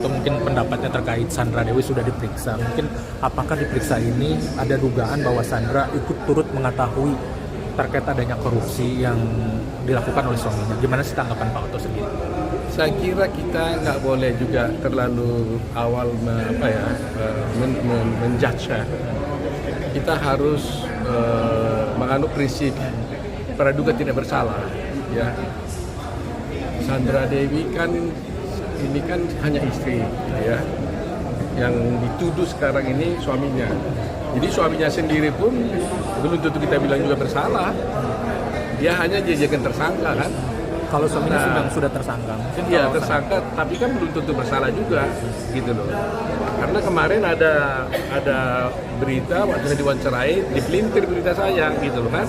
Mungkin pendapatnya terkait Sandra Dewi sudah diperiksa. Mungkin apakah diperiksa ini ada dugaan bahwa Sandra ikut turut mengetahui terkait adanya korupsi yang dilakukan oleh suaminya. Gimana sih tanggapan Pak Oto sendiri? Saya kira kita nggak boleh juga terlalu awal menjudge ya. Kita harus menganut prinsip praduga tidak bersalah. Ya, Sandra Dewi kan ini kan hanya istri, ya. Yang dituduh sekarang ini suaminya. Jadi suaminya sendiri pun belum tentu kita bilang juga bersalah. Dia hanya dijadikan tersangka kan. Kalau suaminya sudah tersangka, mungkin iya tersangka, tapi kan belum tentu bersalah juga, gitu loh. Karena kemarin ada berita waktu saya diwawancarai, dipelintir berita saya, gitu loh kan.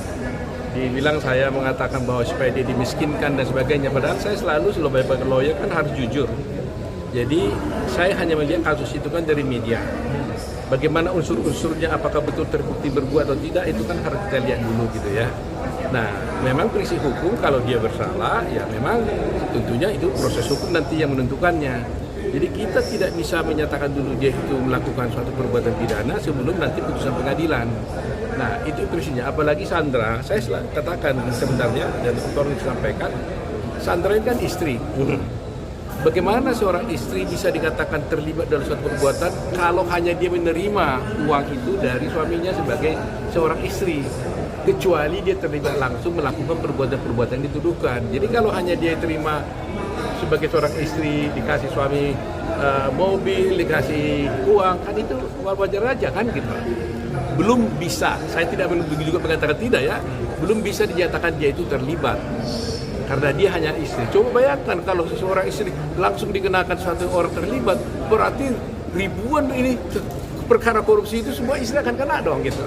Dibilang saya mengatakan bahwa supaya dia dimiskinkan dan sebagainya, padahal saya selalu sebagai lawyer kan harus jujur. Jadi saya hanya melihat kasus itu kan dari media. Bagaimana unsur-unsurnya, apakah betul terbukti berbuat atau tidak, itu kan harus kita lihat dulu gitu ya. Nah, memang prinsip hukum kalau dia bersalah, ya memang tentunya itu proses hukum nanti yang menentukannya. Jadi kita tidak bisa menyatakan dulu dia itu melakukan suatu perbuatan pidana sebelum nanti putusan pengadilan. Nah, itu prinsipnya. Apalagi Sandra, saya katakan sebenarnya dan tolong disampaikan, Sandra ini kan istri. Bagaimana seorang istri bisa dikatakan terlibat dalam suatu perbuatan kalau hanya dia menerima uang itu dari suaminya sebagai seorang istri, kecuali dia terlibat langsung melakukan perbuatan-perbuatan yang dituduhkan. Jadi kalau hanya dia terima sebagai seorang istri, dikasih suami mobil, dikasih uang, kan itu wajar aja kan gitu. Belum bisa, saya tidak juga mengatakan tidak ya, belum bisa dinyatakan dia itu terlibat. Karena dia hanya istri. Coba bayangkan kalau seseorang istri langsung dikenakan satu orang terlibat, berarti ribuan ini perkara korupsi itu semua istri akan kena dong gitu.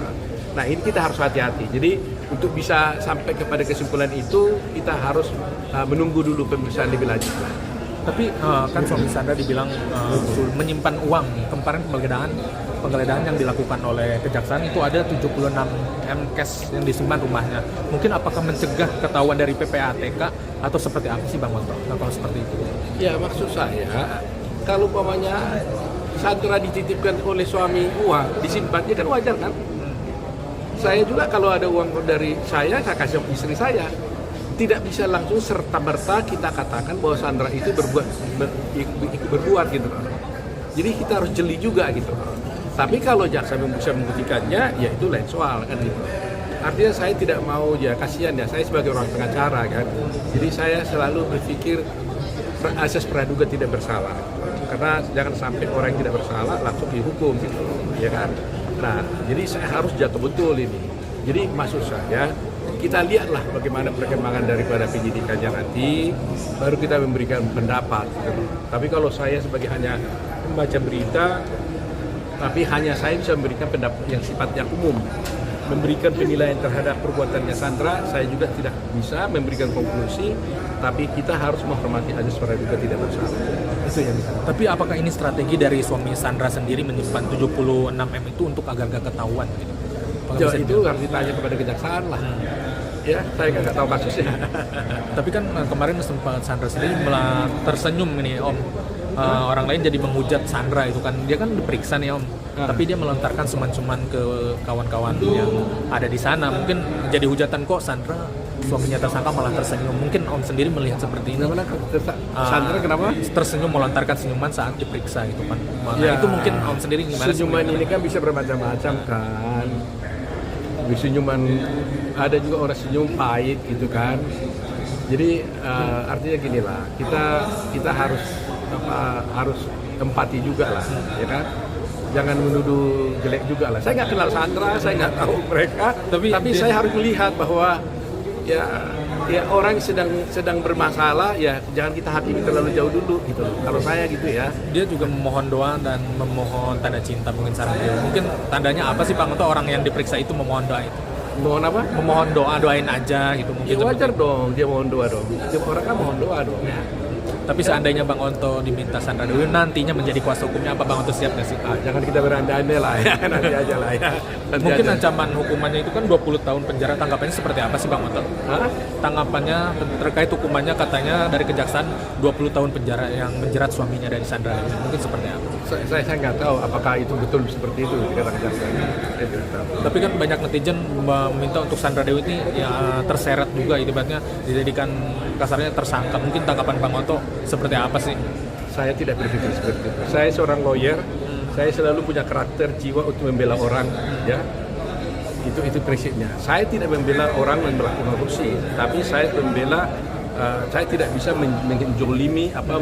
Nah ini kita harus hati-hati. Jadi untuk bisa sampai kepada kesimpulan itu kita harus menunggu dulu pemeriksaan lebih lanjut. Tapi kan suami Sandra dibilang menyimpan uang. Kemarin penggeledahan yang dilakukan oleh kejaksaan itu ada 76 M cash yang disimpan rumahnya. Mungkin apakah mencegah ketahuan dari PPATK atau seperti apa sih Bang Oto? Nah, kalau seperti itu? Ya maksud saya kalau umpamanya Sandra dititipkan oleh suami uang disimpannya kan wajar kan? Saya juga kalau ada uang dari saya kasih istri saya. Tidak bisa langsung serta-merta kita katakan bahwa Sandra itu berbuat gitu. Jadi kita harus jeli juga gitu. Tapi kalau jaksa bisa membuktikannya, ya itu lain soal kan gitu. Artinya saya tidak mau, ya kasihan ya, saya sebagai orang pengacara kan. Jadi saya selalu berpikir asas praduga tidak bersalah. Karena jangan sampai orang yang tidak bersalah langsung dihukum gitu, ya kan. Nah, jadi saya harus jaga betul ini. Jadi maksud saya, kita lihatlah bagaimana perkembangan daripada penyidikannya nanti, baru kita memberikan pendapat. Gitu. Tapi kalau saya sebagai hanya membaca berita, tapi hanya saya bisa memberikan pendapat yang sifatnya umum, memberikan penilaian terhadap perbuatannya Sandra, saya juga tidak bisa memberikan konklusi, tapi kita harus menghormati asas praduga tidak bersalah. Itu yang bisa. Tapi apakah ini strategi dari suami Sandra sendiri menyimpan 76 M itu untuk agar gak ketahuan gitu? Ya, itu harus ditanya kepada kejaksaan lah. Ya, saya nggak tahu kasusnya. Tapi kan kemarin sempat Sandra sendiri malah tersenyum ini Om. Orang lain jadi menghujat Sandra itu kan, dia kan diperiksa nih Om. Tapi dia melontarkan suman-suman ke kawan-kawan yang ada di sana. Mungkin jadi hujatan kok Sandra suaminya tersangka malah tersenyum. Mungkin Om sendiri melihat seperti ini. Sandra kenapa? Tersenyum melontarkan senyuman saat diperiksa gitu kan. Ya, itu mungkin Om sendiri gimana? Senyuman ini kan bisa bermacam-macam kan. Senyuman ada juga orang senyum pahit gitu kan. Jadi artinya gini lah, kita harus empati juga lah, ya kan. Jangan menuduh jelek juga lah. Saya nggak kenal Sandra, saya nggak tahu mereka, tapi saya harus melihat bahwa ya orang sedang bermasalah, ya jangan kita hakimi terlalu jauh dulu gitu. Kalau saya gitu ya. Dia juga memohon doa dan memohon tanda cinta mungkin Sandra. Mungkin tandanya apa sih Pak Oto orang yang diperiksa itu memohon doa itu? Mohon apa? Memohon doa, doain aja gitu mungkin. Ya wajar dong, dia mohon doa dong. Setiap orang kan mohon doa dong. Tapi seandainya Bang Onto diminta Sandra Dewi nantinya menjadi kuasa hukumnya, apa Bang Onto siap nggak sih? Jangan kita berandai-andai lah ya, nanti aja lah ya. Nanti Mungkin aja. ancaman hukumannya itu kan 20 tahun penjara, tanggapannya seperti apa sih Bang Onto? Hah? Tanggapannya terkait hukumannya katanya dari Kejaksaan 20 tahun penjara yang menjerat suaminya dari Sandra Dewi, mungkin seperti apa? Saya nggak tahu apakah itu betul seperti itu dikatakan. Saya tidak tahu. Tapi kan banyak netizen meminta untuk Sandra Dewi ini ya terseret juga, ibaratnya dijadikan kasarnya tersangka. Mungkin tanggapan Bang Onto seperti apa sih? Saya tidak berpikir seperti itu. Saya seorang lawyer, saya selalu punya karakter jiwa untuk membela orang, ya. Itu prinsipnya. Saya tidak membela orang yang melakukan korupsi, tapi saya membela, saya tidak bisa menjolimi apa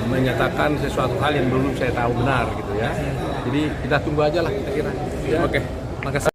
menyatakan sesuatu hal yang belum saya tahu benar gitu ya. Jadi kita tunggu aja lah, kita kira. Ya. Oke, makasih.